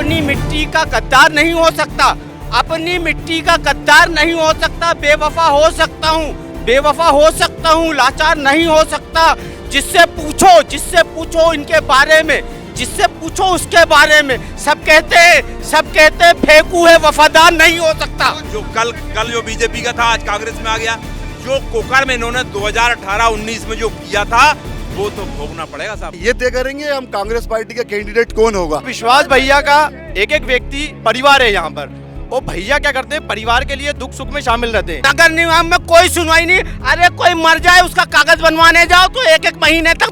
अपनी मिट्टी का गद्दार नहीं हो सकता, अपनी मिट्टी का गद्दार नहीं हो सकता। बेवफा हो सकता हूँ, बेवफा हो सकता हूँ, लाचार नहीं हो सकता। जिससे पूछो इनके बारे में, जिससे पूछो उसके बारे में। सब कहते हैं फेंकू है, वफादार नहीं हो सकता। जो कल जो बीजेपी का था आज कांग्रेस में आ गया। जो कोकर में इन्होंने 2018-19 में जो किया था वो तो भोगना पड़ेगा साहब। ये तय करेंगे हम कांग्रेस पार्टी का कैंडिडेट कौन होगा। विश्वास भैया का एक व्यक्ति परिवार है यहाँ पर। वो भैया क्या करते हैं, परिवार के लिए दुख सुख में शामिल रहते हैं। नगर निगम में कोई सुनवाई नहीं। अरे कोई मर जाए उसका कागज बनवाने जाओ तो एक महीने तक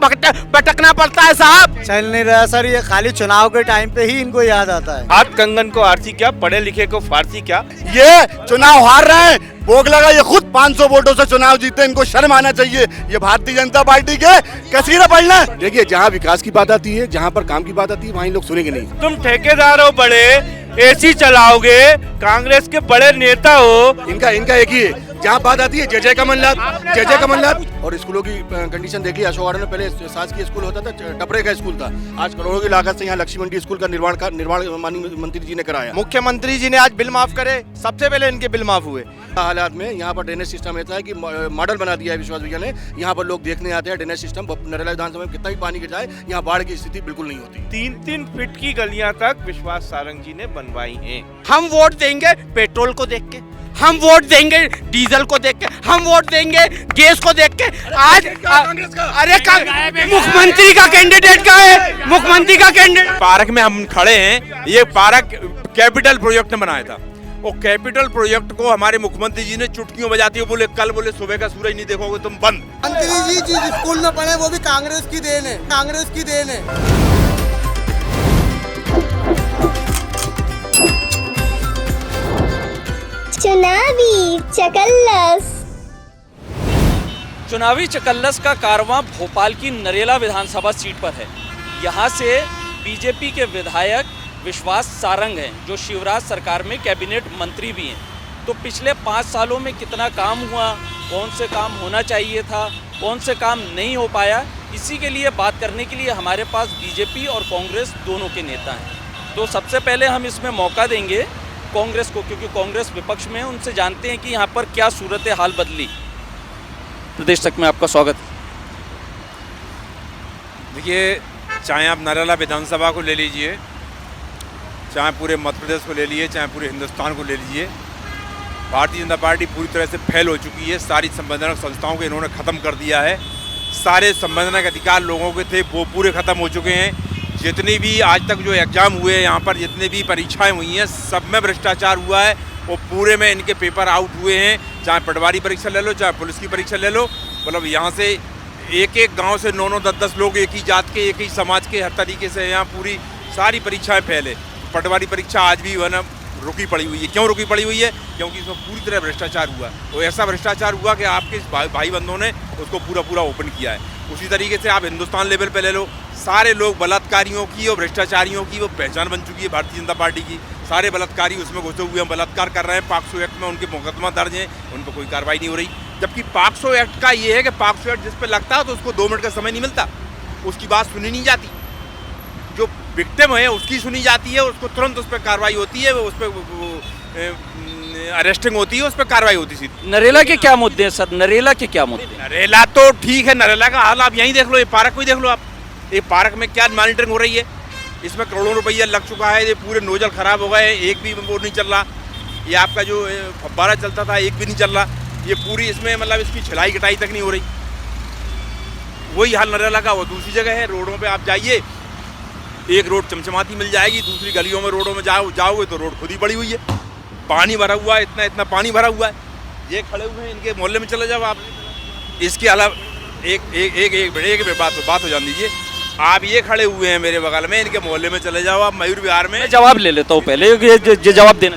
भटकना पड़ता है साहब। चल नहीं रहा सर, ये खाली चुनाव के टाइम पे ही इनको याद आता है। हाथ कंगन को आरती क्या, पढ़े लिखे को फारसी क्या। ये चुनाव हार रहे हैं, भोग लगा ये खुद 500 वोटों से चुनाव जीते, इनको शर्म आना चाहिए। ये भारतीय जनता पार्टी के कसीरा पढ़ना। देखिए जहाँ विकास की बात आती है, जहाँ पर काम की बात आती है, वहीं लोग सुनेंगे नहीं। तुम ठेकेदार हो, बड़े एसी चलाओगे, कांग्रेस के बड़े नेता हो। इनका एक ही है, जहाँ बात आती है जय जय कमलनाथ। और स्कूलों की कंडीशन देखिए, अशोक में पहले शासकीय स्कूल होता था, टपरे का स्कूल था। आज करोड़ों की लागत से यहाँ लक्ष्मी मंडी स्कूल का निर्माण माननीय मंत्री जी ने कराया। मुख्यमंत्री जी ने आज बिल माफ करे, सबसे पहले इनके बिल माफ हुए। हालात में यहाँ पर ड्रेनेज सिस्टम ऐसा है कि मॉडल बना दिया है विश्वास भैया ने। यहाँ पर लोग देखने आते हैं ड्रेनेज सिस्टम। नरेला विधानसभा में कितना भी पानी गिर जाए, यहाँ बाढ़ की स्थिति बिल्कुल नहीं होती। 3-3 फीट की गलियां तक विश्वास सारंग जी ने बनवाई हैं। हम वोट देंगे पेट्रोल को देख के, हम वोट देंगे डीजल को देख के, हम वोट देंगे गैस को देख के। आज अरे मुख्यमंत्री का कैंडिडेट का है, मुख्यमंत्री का कैंडिडेट। पार्क में हम खड़े हैं, ये पार्क कैपिटल प्रोजेक्ट ने बनाया था। वो कैपिटल प्रोजेक्ट को हमारे मुख्यमंत्री जी ने चुटकियों बजाती हुए बोले, कल बोले सुबह का सूरज नहीं देखोगे तुम बंद। मंत्री जी जिस स्कूल में पढ़े वो भी कांग्रेस की देन है, कांग्रेस की देन है। चुनावी चकल्लस। चुनावी चकल्लस का कारवां भोपाल की नरेला विधानसभा सीट पर है। यहाँ से बीजेपी के विधायक विश्वास सारंग हैं, जो शिवराज सरकार में कैबिनेट मंत्री भी हैं। तो पिछले 5 सालों में कितना काम हुआ, कौन से काम होना चाहिए था, कौन से काम नहीं हो पाया, इसी के लिए बात करने के लिए हमारे पास बीजेपी और कांग्रेस दोनों के नेता हैं। तो सबसे पहले हम इसमें मौका देंगे कांग्रेस को, क्योंकि कांग्रेस विपक्ष में है। उनसे जानते हैं कि यहाँ पर क्या सूरत हाल बदली। प्रदेश तक में आपका स्वागत। देखिए, चाहे आप नरेला विधानसभा को ले लीजिए, चाहे पूरे मध्य प्रदेश को ले लीजिए, चाहे पूरे हिंदुस्तान को ले लीजिए, भारतीय जनता पार्टी पूरी तरह से फैल हो चुकी है। सारी संवैधानिक संस्थाओं को इन्होंने ख़त्म कर दिया है। सारे संवैधानिक अधिकार लोगों के थे वो पूरे ख़त्म हो चुके हैं। जितनी भी आज तक जो एग्ज़ाम हुए हैं यहाँ पर, जितनी भी परीक्षाएं हुई हैं, सब में भ्रष्टाचार हुआ है। वो पूरे में इनके पेपर आउट हुए हैं। चाहे पटवारी परीक्षा ले लो, चाहे पुलिस की परीक्षा ले लो, मतलब यहाँ से एक गाँव से 9-9, 10-10 लोग एक ही जात के, एक ही समाज के, हर तरीके से यहाँ पूरी सारी परीक्षाएँ फैले। पटवारी परीक्षा आज भी वह रुकी पड़ी हुई है। क्यों रुकी पड़ी हुई है? क्योंकि इसमें पूरी तरह भ्रष्टाचार हुआ। तो ऐसा भ्रष्टाचार हुआ कि आपके भाई बंधुओं ने उसको पूरा ओपन किया है। उसी तरीके से आप हिंदुस्तान लेवल पे ले लो, सारे लोग बलात्कारियों की और भ्रष्टाचारियों की वो पहचान बन चुकी है भारतीय जनता पार्टी की। सारे बलात्कारी उसमें घुसे हुए हैं, बलात्कार कर रहे हैं। पॉक्सो एक्ट में उनके मुकदमा दर्ज हैं, उन पर कोई कार्रवाई नहीं हो रही। जबकि पॉक्सो एक्ट का ये है कि पॉक्सो एक्ट जिस पर लगता है तो उसको 2 मिनट का समय नहीं मिलता, उसकी बात सुनी नहीं जाती। जो विक्टिम है उसकी सुनी जाती है, उसको तुरंत उस पर कार्रवाई होती है, उस पर अरेस्टिंग होती है, उस पर कार्रवाई होती है। नरेला के क्या मुद्दे हैं सर? नरेला के क्या मुद्दे? नरेला तो ठीक है, नरेला का हाल आप यहीं देख लो, ये पार्क को ही देख लो आप। ये पार्क में क्या मॉनिटरिंग हो रही है, इसमें करोड़ों रुपया लग चुका है। ये पूरे नोजल खराब हो गए, एक भी वो नहीं चल रहा। ये आपका जो फव्वारा चलता था एक भी नहीं चल रहा। ये पूरी इसमें मतलब इसकी छिलाई कटाई तक नहीं हो रही। वही हाल नरेला का वो दूसरी जगह है। रोडों पे आप जाइए, एक रोड चमचमाती मिल जाएगी, दूसरी गलियों में रोडों में जाओगे तो रोड खुद ही पड़ी हुई है, पानी भरा हुआ है, इतना पानी भरा हुआ है। ये खड़े हुए हैं, इनके मोहल्ले में चले जाओ आप। इसके अलावा एक बात हो जान दीजिए, आप ये खड़े हुए हैं मेरे बगल में, इनके मोहल्ले में चले जाओ आप, मयूर विहार में। मैं जवाब ले लेता हूँ पहले, ये जवाब देना।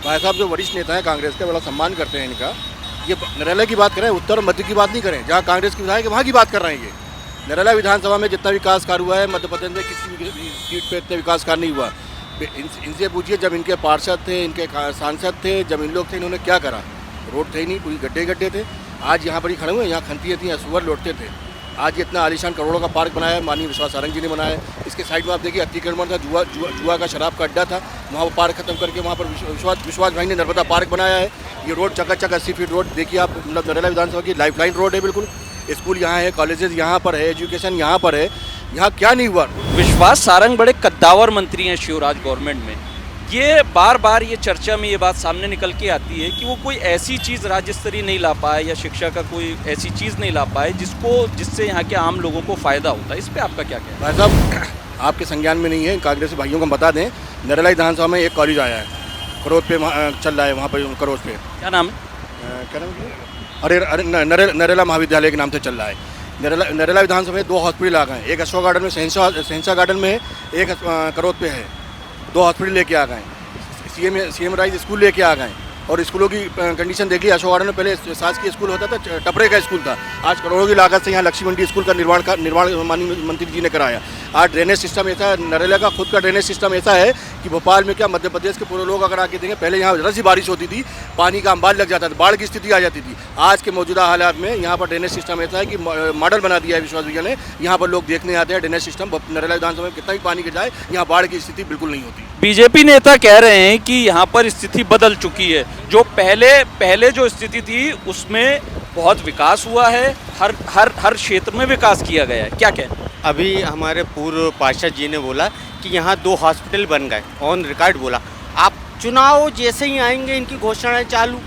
भाई साहब जो वरिष्ठ नेता है कांग्रेस के, बड़ा सम्मान करते हैं इनका। ये नरेला की बात करें, उत्तर और मध्य की बात नहीं करें। जहाँ कांग्रेस की विधायक है वहाँ की बात कर रहे हैं। ये नरेला विधानसभा में जितना विकास कार्य हुआ है, मध्य प्रदेश में किसी भी सीट पर इतना विकास कार्य नहीं हुआ। इनसे पूछिए, जब इनके पार्षद थे, इनके सांसद थे, जब इन लोग थे, इन्होंने क्या करा? रोड थे ही नहीं, पूरी गड्ढे थे। आज यहाँ पर ही खड़े हुए, यहाँ खंतियाँ थी, सुअर लौटते थे। आज ये इतना आलीशान करोड़ों का पार्क बनाया है, माननीय विश्वास सारंग जी ने बनाया है। इसके साइड में आप देखिए अतिक्रमण था, जुआ का शराब का अड्डा था, वहाँ पर पार्क खत्म करके वहाँ पर विश्वास भाई ने नर्मदा पार्क बनाया है। ये रोड चकाचक 80 फीट रोड देखिए आप, मतलब नरेला विधानसभा की लाइफलाइन रोड है बिल्कुल। स्कूल यहाँ है, कॉलेजेस यहाँ पर है, एजुकेशन यहाँ पर है। यहाँ क्या नहीं हुआ। विश्वास सारंग बड़े कद्दावर मंत्री हैं शिवराज गवर्नमेंट में। ये बार बार ये चर्चा में ये बात सामने निकल के आती है कि वो कोई ऐसी चीज़ राज्य स्तरीय नहीं ला पाए या शिक्षा का कोई ऐसी चीज़ नहीं ला पाए जिससे यहाँ के आम लोगों को फ़ायदा होता है। इस पर आपका क्या कहना है? भाई साहब आपके संज्ञान में नहीं है, कांग्रेसी भाइयों को हम बता दें, नरेला विधानसभा में एक कॉलेज आया है, करोड़ पे चल रहा है, वहाँ पर करोड़ पे क्या नाम है? क्या नाम है? अरे नरेला महाविद्यालय के नाम से चल रहा है। नरेला विधानसभा में 2 हॉस्पिटल आ गए हैं, एक अशोक गार्डन में सहनशाह गार्डन में है, एक करोड़ पे है। 2 हॉस्पिटल लेके आ गए, सीएम राइज स्कूल लेके आ गए। और स्कूलों की कंडीशन देखिए, अशोक गार्डन में पहले शासकीय स्कूल होता था, टपरे का स्कूल था, आज करोड़ों की लागत से यहाँ लक्ष्मी मंडी स्कूल का निर्माण माननीय मंत्री जी ने कराया। आज ड्रेनेज सिस्टम ऐसा है, नरेला का खुद का ड्रेनेज सिस्टम ऐसा है कि भोपाल में क्या मध्य प्रदेश के पूरे लोग अगर आके देंगे, पहले यहाँ जरा सी बारिश होती थी पानी का अंबाल लग जाता था, बाढ़ की स्थिति आ जाती थी। आज के मौजूदा हालात में यहाँ पर ड्रेनेज सिस्टम ऐसा है कि मॉडल बना दिया है विश्वास भैया ने। यहाँ पर लोग देखने आते हैं ड्रेनेज सिस्टम। नरेला विधानसभा में कितना भी पानी गिर जाए यहाँ बाढ़ की स्थिति बिल्कुल नहीं होती। बीजेपी नेता कह रहे हैं कि यहाँ पर स्थिति बदल चुकी है, जो पहले जो स्थिति थी उसमें बहुत विकास हुआ है, हर क्षेत्र में विकास किया गया है। क्या कहना? अभी हमारे पूर्व पार्षद जी ने बोला कि यहाँ 2 हॉस्पिटल बन गए, ऑन रिकॉर्ड बोला। आप चुनाव जैसे ही आएंगे इनकी घोषणाएं चालू।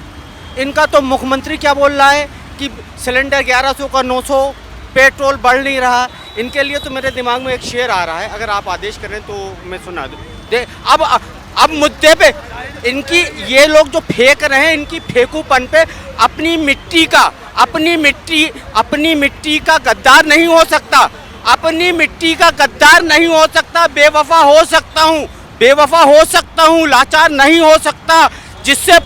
इनका तो मुख्यमंत्री क्या बोल रहा है कि सिलेंडर 1100 का 900, पेट्रोल बढ़ नहीं रहा। इनके लिए तो मेरे दिमाग में एक शेर आ रहा है, अगर आप आदेश करें तो मैं सुना दूँ। अब मुद्दे पे इनकी ये लोग जो फेंक रहे हैं, इनकी फेंकूपन पे अपनी मिट्टी का गद्दार नहीं हो सकता, अपनी मिट्टी का गद्दार नहीं हो सकता। बेवफा हो सकता हूँ, लाचार नहीं हो सकता। जिससे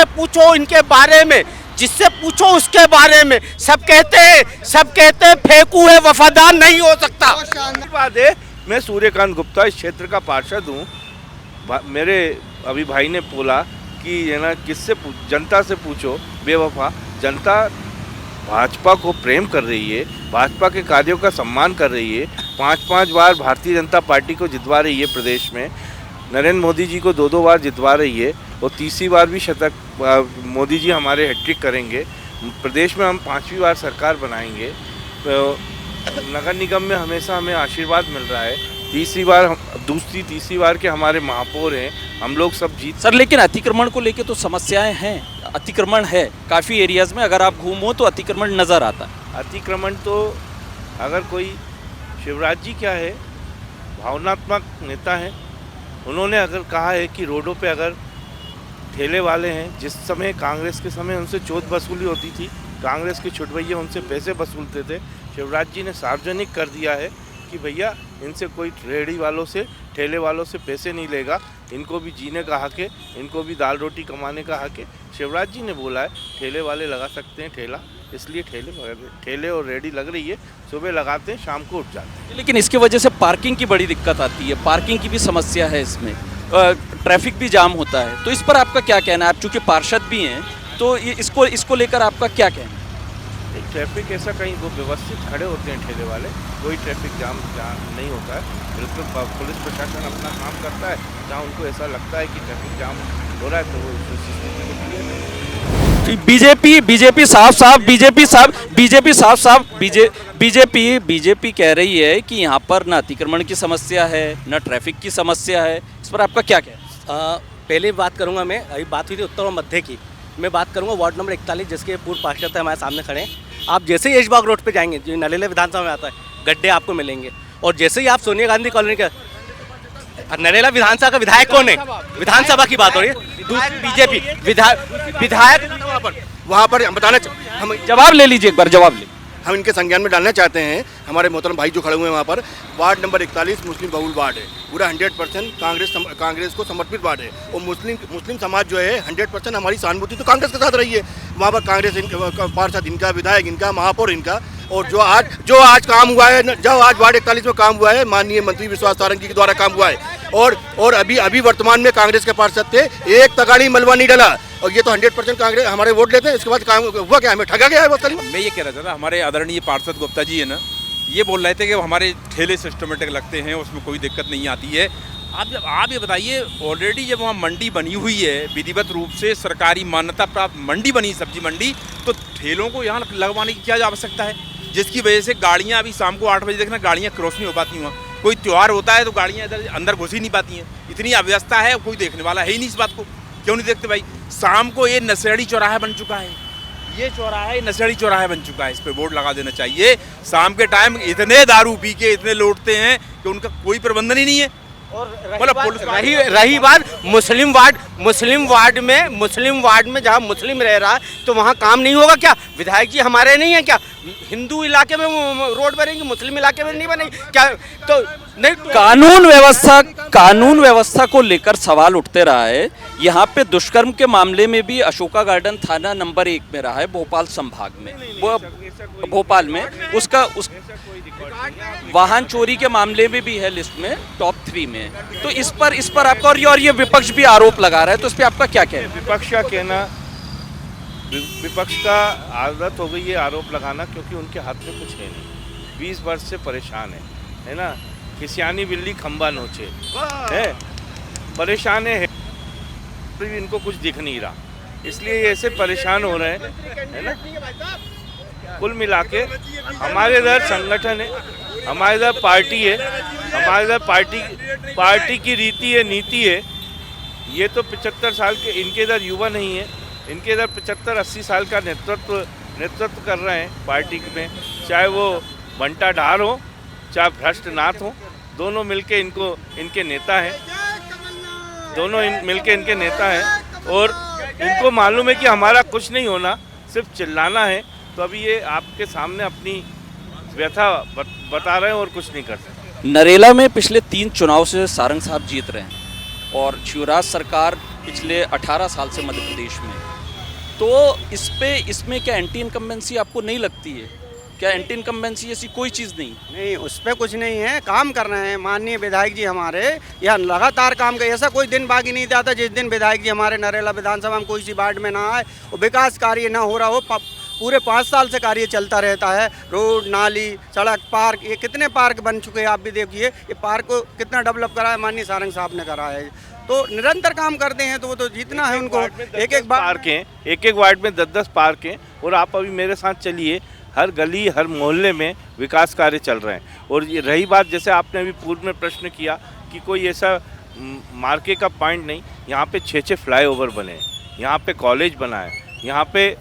पूछो इनके बारे में, जिससे पूछो उसके बारे में, सब कहते हैं फेंकू है, वफादार नहीं हो सकता। बात है, मैं सूर्यकांत गुप्ता इस क्षेत्र का पार्षद हूँ। मेरे अभी भाई ने बोला कि है ना, जनता से पूछो। बेवफा जनता भाजपा को प्रेम कर रही है, भाजपा के कार्यों का सम्मान कर रही है। 5-5 बार भारतीय जनता पार्टी को जितवा रही है प्रदेश में, नरेंद्र मोदी जी को 2-2 बार जितवा रही है, और तीसरी बार भी शतक मोदी जी हमारे हैट्रिक करेंगे। प्रदेश में हम 5वीं बार सरकार बनाएंगे। नगर निगम में हमेशा हमें आशीर्वाद मिल रहा है। तीसरी बार के हमारे महापौर हैं, हम लोग सब जीत। सर लेकिन अतिक्रमण को लेके तो समस्याएं हैं, अतिक्रमण है काफ़ी एरियाज़ में, अगर आप घूमो तो अतिक्रमण नज़र आता है। अतिक्रमण तो अगर कोई, शिवराज जी क्या है, भावनात्मक नेता है। उन्होंने अगर कहा है कि रोडों पे अगर ठेले वाले हैं, जिस समय कांग्रेस के समय उनसे चोट वसूली होती थी, कांग्रेस के छुटभैया उनसे पैसे वसूलते थे, शिवराज जी ने सार्वजनिक कर दिया है कि भैया इनसे कोई रेहड़ी वालों से, ठेले वालों से पैसे नहीं लेगा, इनको भी जीने का हक है, इनको भी दाल रोटी कमाने का हक है। शिवराज जी ने बोला है ठेले वाले लगा सकते हैं ठेला, इसलिए ठेले और रेहड़ी लग रही है, सुबह लगाते हैं शाम को उठ जाते हैं। लेकिन इसकी वजह से पार्किंग की बड़ी दिक्कत आती है, पार्किंग की भी समस्या है इसमें, ट्रैफिक भी जाम होता है। तो इस पर आपका क्या कहना है? आप चूँकि पार्षद भी हैं तो इसको लेकर आपका क्या कहना है? ट्रैफिक ऐसा कहीं वो व्यवस्थित खड़े होते हैं ठेले वाले, कोई ट्रैफिक जाम नहीं होता है। बिल्कुल पुलिस प्रशासन अपना काम करता है, जहाँ उनको ऐसा लगता है कि ट्रैफिक जाम हो रहा है तो वो बीजेपी कह रही है कि यहाँ पर ना अतिक्रमण की समस्या है, ना ट्रैफिक की समस्या है। इस पर आपका क्या कहना है? पहले बात करूंगा मैं, अभी बात हुई थी उत्तर और मध्य की, मैं बात करूंगा वार्ड नंबर 41 जिसके पूर्व पार्षद है हमारे सामने खड़े हैं। आप जैसे ही ऐशबाग रोड पे जाएंगे, जो नरेला विधानसभा में आता है, गड्ढे आपको मिलेंगे। और जैसे ही आप सोनिया गांधी कॉलोनी का, नरेला विधानसभा का विधायक कौन है? विधानसभा की बात हो रही है, बीजेपी विधायक वहाँ पर बताना, हम जवाब ले लीजिए, एक बार जवाब ले। हम इनके संज्ञान में डालना चाहते हैं। हमारे मोहतरम भाई जो खड़े हुए हैं वहाँ पर, वार्ड नंबर 41 मुस्लिम बहुल वार्ड है, पूरा 100% कांग्रेस को समर्पित वार्ड है। और मुस्लिम समाज जो है 100% हमारी सहानुभूति तो कांग्रेस के साथ रही है। वहाँ पर कांग्रेस पार्षद इनका, विधायक इनका, महापौर इनका। और जो आज काम हुआ है, जो आज वार्ड 41 में काम हुआ है, माननीय मंत्री विश्वास सारंग जी के द्वारा काम हुआ है। और अभी वर्तमान में कांग्रेस के पार्षद थे, एक तगाड़ी मलबा नहीं डला। और ये तो 100% कांग्रेस हमारे वोट लेते हैं, इसके बाद काम हुआ क्या, हमें ठगा गया है बस खाली। मैं ये कह रहा था ना, हमारे आदरणीय पार्षद गुप्ता जी है ना, ये बोल रहे थे कि हमारे ठेले सिस्टमेटिक लगते हैं, उसमें कोई दिक्कत नहीं आती है। आप ये बताइए, ऑलरेडी जब वहाँ मंडी बनी हुई है, विधिवत रूप से सरकारी मान्यता प्राप्त मंडी बनी, सब्जी मंडी, तो ठेलों को यहाँ लगवाने की क्या आवश्यकता है, जिसकी वजह से गाड़ियाँ अभी शाम को 8 बजे देखना गाड़ियाँ क्रॉस नहीं हो पाती वहाँ। कोई त्यौहार होता है तो गाड़ियाँ इधर अंदर घुस ही नहीं पाती हैं, इतनी अव्यवस्था है, कोई देखने वाला है ही नहीं इस बात को। क्यों नहीं देखते भाई? शाम को ये नशेड़ी चौराहा बन चुका है, ये चौराहा नशेड़ी चौराहा बन चुका है, इस पे बोर्ड लगा देना चाहिए। शाम के टाइम इतने दारू पी के इतने लौटते हैं कि उनका कोई प्रबंधन ही नहीं है। और रही बात मुस्लिम वार्ड में जहाँ मुस्लिम रह रहा है तो वहाँ काम नहीं होगा क्या? विधायक जी हमारे नहीं है क्या? हिंदू इलाके में रोड बनेंगी, मुस्लिम इलाके में नहीं बनेगी क्या? तो नहीं, कानून व्यवस्था को लेकर सवाल उठते रहा है। यहाँ पे दुष्कर्म के मामले में भी अशोका गार्डन थाना नंबर 1 में रहा है, भोपाल संभाग में, भोपाल में। वाहन चोरी के मामले में भी है लिस्ट में, टॉप 3 में। तो इस पर आपका और ये विपक्ष भी आरोप लगा रहा है, तो इस पे आपका क्या कहना है? विपक्ष का कहना, विपक्ष का आदत हो गई है आरोप लगाना, क्योंकि उनके हाथ में कुछ है नहीं, 20 वर्ष से परेशान है ना, खिसियानी बिल्ली खंबा नोचे है, परेशान है, इनको कुछ दिख नहीं रहा, इसलिए ऐसे परेशान हो रहे हैं, है ना। कुल मिला के हमारे इधर संगठन है, हमारे इधर पार्टी है, हमारे इधर पार्टी की रीति है, नीति है। ये तो 75 साल के, इनके इधर युवा नहीं है, इनके इधर 75-80 साल का नेतृत्व कर रहे हैं पार्टी में, चाहे वो बंटा ढार हो चाहे भ्रष्ट नाथ हो, दोनों मिलके इनके नेता हैं, मिलके इनके नेता हैं। और इनको मालूम है कि हमारा कुछ नहीं होना, सिर्फ चिल्लाना है। तो अभी ये आपके सामने अपनी व्यथा बता रहे हैं और कुछ नहीं कर सकते। नरेला में पिछले 3 चुनाव से सारंग साहब जीत रहे हैं और शिवराज सरकार पिछले 18 साल से मध्य प्रदेश में। तो इसमें क्या एंटी इनकम्बेंसी आपको नहीं लगती है? क्या एंटी इनकम्बेंसी ऐसी कोई चीज़ नहीं? उस पर कुछ नहीं है, काम कर रहे हैं माननीय विधायक जी हमारे, यहाँ लगातार काम कर, ऐसा कोई दिन बाकी नहीं जाता जिस दिन विधायक जी हमारे नरेला विधानसभा में कोई सी वार्ड में ना आए और विकास कार्य ना हो रहा हो। पूरे 5 साल से कार्य चलता रहता है, रोड, नाली, सड़क, पार्क, ये कितने पार्क बन चुके हैं आप भी देखिए। ये पार्क को कितना डेवलप करा है माननीय सारंग साहब ने करा है। तो निरंतर काम करते हैं तो वो तो जीतना है उनको। एक पार्क हैं, एक वार्ड में 10-10 पार्क हैं। और आप अभी मेरे साथ चलिए, हर गली हर मोहल्ले में विकास कार्य चल रहे हैं। और ये रही बात, जैसे आपने अभी पूर्व में प्रश्न किया कि कोई ऐसा मार्के का पॉइंट नहीं, यहाँ पे 6-6 फ्लाईओवर बने, यहाँ पे कॉलेज बना है, यहाँ पे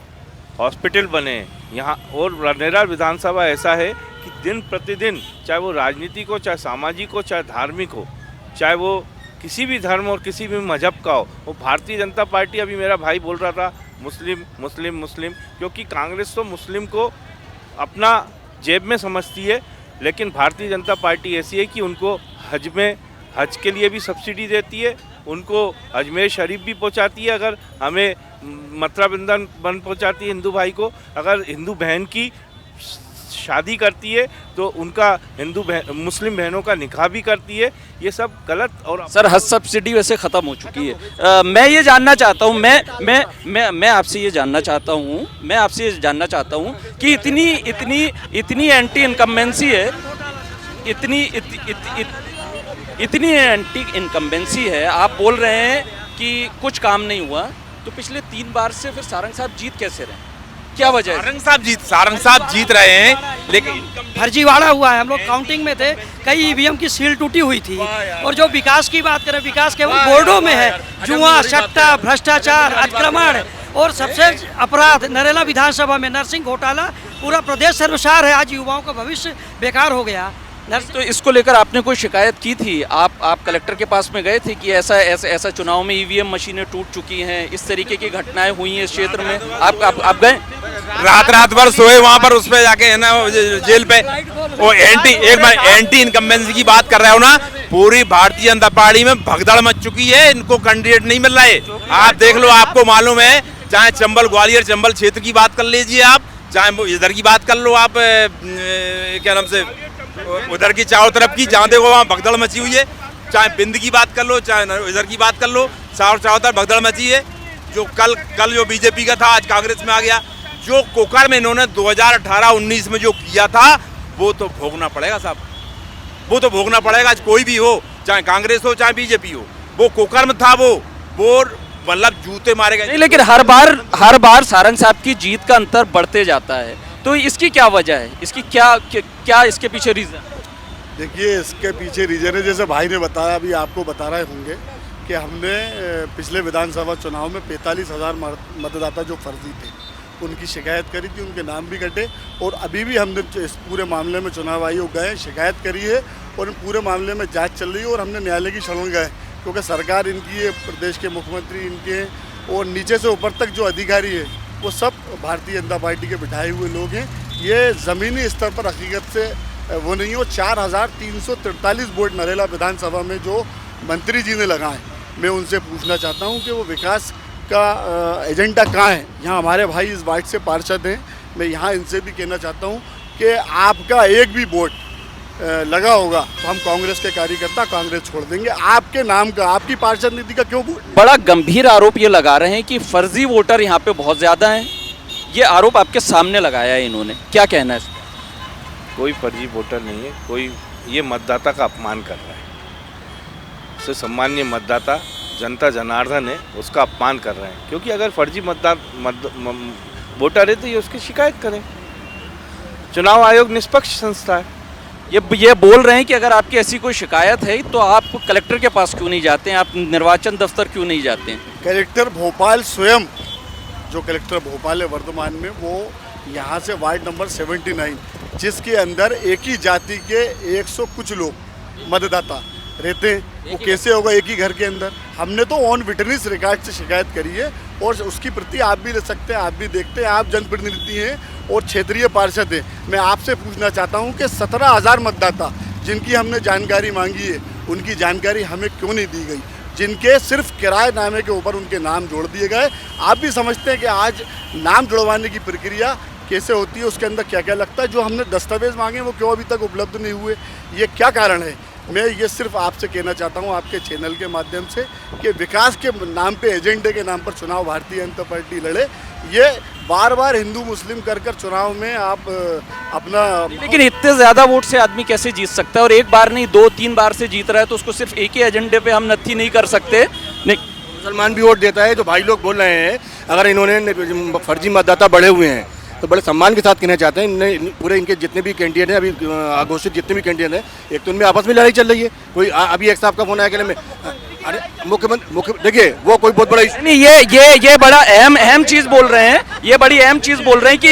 हॉस्पिटल बने यहाँ। और नरेला विधानसभा ऐसा है कि दिन प्रतिदिन, चाहे वो राजनीतिक हो, चाहे सामाजिक हो, चाहे धार्मिक हो, चाहे वो किसी भी धर्म और किसी भी मजहब का हो, वो भारतीय जनता पार्टी, अभी मेरा भाई बोल रहा था मुस्लिम मुस्लिम मुस्लिम, क्योंकि कांग्रेस तो मुस्लिम को अपना जेब में समझती है, लेकिन भारतीय जनता पार्टी ऐसी है कि उनको हज के लिए भी सब्सिडी देती है, उनको अजमेर शरीफ भी पहुंचाती है, अगर हमें मथुरा वृंदावन पहुंचाती है हिंदू भाई को, अगर हिंदू बहन की शादी करती है तो उनका मुस्लिम बहनों का निकाह भी करती है। ये सब गलत। और सर, हज सब्सिडी वैसे ख़त्म हो चुकी है। मैं ये जानना चाहता हूँ, मैं आपसे ये जानना चाहता हूँ कि इतनी एंटी इनकम्बेंसी है, इतनी एंटी इनकम्बेंसी है, आप बोल रहे हैं कि कुछ काम नहीं हुआ, तो पिछले 3 बार से फिर सारंग साहब जीत कैसे रहे? क्या वजह है? सारंग साहब जीत रहे हैं, लेकिन फर्जीवाड़ा हुआ है। हम लोग काउंटिंग में थे, कई ईवीएम की सील टूटी हुई थी। और जो विकास की बात करें, विकास केवल बोर्डों में है, जुआ, सट्टा, भ्रष्टाचार, अतिक्रमण और सबसे अपराध नरेला विधानसभा में नरसिंह घोटाला पूरा प्रदेश सर्वसार है। आज युवाओं का भविष्य बेकार हो गया। तो इसको लेकर आपने कोई शिकायत की थी? आप कलेक्टर के पास में गए थे कि ऐसा चुनाव में ईवीएम मशीनें टूट चुकी हैं, इस तरीके की घटनाएं हुई हैं इस क्षेत्र में? आप गए? रात भर सोए वहाँ पर, उस पे जाके है ना जेल पे। वो एंटी इनकम्बेंसी की बात कर रहे हो ना, पूरी भारतीय जनता पार्टी में भगदड़ मच चुकी है, इनको कैंडिडेट नहीं मिल रहा है। आप देख लो, आपको मालूम है, चाहे चंबल ग्वालियर चंबल क्षेत्र की बात कर लीजिए आप, चाहे इधर की बात कर लो आप, क्या नाम से, उधर की चारों तरफ की, जहाँ देखो वहाँ भगदड़ मची हुई है। चाहे बिंद की बात कर लो, चाहे इधर की बात कर लो, चारों तरफ भगदड़ मची है। जो कल जो बीजेपी का था आज कांग्रेस में आ गया। जो कोकर में इन्होंने 2018-19 में जो किया था वो तो भोगना पड़ेगा साहब, वो तो भोगना पड़ेगा। आज कोई भी हो, चाहे कांग्रेस हो चाहे बीजेपी हो, वो कोकर में था, वो मतलब जूते मारे गए। नहीं, लेकिन हर बार सारंग साहब की जीत का अंतर बढ़ते जाता है, तो इसकी क्या वजह है? इसकी क्या इसके पीछे रीजन? देखिए, इसके पीछे रीजन है, जैसे भाई ने बताया, अभी आपको बता रहे होंगे कि हमने पिछले विधानसभा चुनाव में 45,000 मतदाता जो फर्जी थे उनकी शिकायत करी थी, उनके नाम भी कटे। और अभी भी हमने इस पूरे मामले में चुनाव आयोग गए, शिकायत करी है और इन पूरे मामले में जांच चल रही है और हमने न्यायालय की शरण गए, क्योंकि सरकार इनकी है, प्रदेश के मुख्यमंत्री इनके हैं और नीचे से ऊपर तक जो अधिकारी है वो सब भारतीय जनता पार्टी के बिठाए हुए लोग हैं। ये ज़मीनी स्तर पर हकीकत से वो नहीं हो। 4,343 वोट नरेला विधानसभा में जो मंत्री जी ने लगाए, मैं उनसे पूछना चाहता हूं कि वो विकास का एजेंडा कहाँ है। यहाँ हमारे भाई इस वार्ड से पार्षद हैं, मैं यहाँ इनसे भी कहना चाहता हूँ कि आपका एक भी वोट लगा होगा तो हम कांग्रेस के कार्यकर्ता कांग्रेस छोड़ देंगे। आपके नाम का, आपकी पार्षद नीति का क्यों वोट? बड़ा गंभीर आरोप ये लगा रहे हैं कि फर्जी वोटर यहाँ पे बहुत ज़्यादा हैं। ये आरोप आपके सामने लगाया है इन्होंने, क्या कहना है इस पर? कोई फर्जी वोटर नहीं है, कोई ये मतदाता का अपमान कर रहा है। से सम्मान्य मतदाता जनता जनार्दन है, उसका अपमान कर रहे हैं। क्योंकि अगर फर्जी वोटर है तो ये उसकी शिकायत करें। चुनाव आयोग निष्पक्ष संस्था है। ये बोल रहे हैं कि अगर आपकी ऐसी कोई शिकायत है तो आप कलेक्टर के पास क्यों नहीं जाते हैं, आप निर्वाचन दफ्तर क्यों नहीं जाते हैं? कलेक्टर भोपाल स्वयं, जो कलेक्टर भोपाल है वर्तमान में, वो यहाँ से वार्ड नंबर 79 जिसके अंदर एक ही जाति के 100 कुछ लोग मतदाता रहते हैं, वो कैसे होगा एक ही घर के अंदर? हमने तो ऑन विटनेस रिकॉर्ड से शिकायत करी है और उसकी प्रति आप भी ले सकते हैं, आप भी देखते हैं। आप जनप्रतिनिधि हैं और क्षेत्रीय पार्षद हैं। मैं आपसे पूछना चाहता हूं कि 17,000 मतदाता जिनकी हमने जानकारी मांगी है, उनकी जानकारी हमें क्यों नहीं दी गई? जिनके सिर्फ किराएनामे के ऊपर उनके नाम जोड़ दिए गए। आप भी समझते हैं कि आज नाम जुड़वाने की प्रक्रिया कैसे होती है, उसके अंदर क्या क्या लगता है। जो हमने दस्तावेज मांगे वो क्यों अभी तक उपलब्ध नहीं हुए, ये क्या कारण है? मैं ये सिर्फ आपसे कहना चाहता हूँ आपके चैनल के माध्यम से कि विकास के नाम पे, एजेंडे के नाम पर चुनाव भारतीय जनता पार्टी लड़े। ये बार बार हिंदू मुस्लिम कर चुनाव में आप अपना, लेकिन इतने ज़्यादा वोट से आदमी कैसे जीत सकता है? और एक बार नहीं 2-3 बार से जीत रहा है तो उसको सिर्फ एक ही एजेंडे पे हम नत्थी नहीं कर सकते। नहीं, मुसलमान भी वोट देता है। जो भाई लोग बोल रहे हैं अगर इन्होंने फर्जी मतदाता बढ़े हुए हैं तो बड़े सम्मान के साथ कहना चाहते हैं। पूरे इनके जितने भी कैंडिडेट हैं, अभी घोषित जितने भी कैंडिडेट हैं, एक तो उनमें आपस में लड़ाई चल रही है। कोई अभी एक साहब का फोन आया कि में, अरे मुख्य देखिए वो कोई बहुत बड़ा नहीं, ये बड़ा अहम चीज बोल रहे हैं। ये बड़ी अहम चीज बोल रहे हैं कि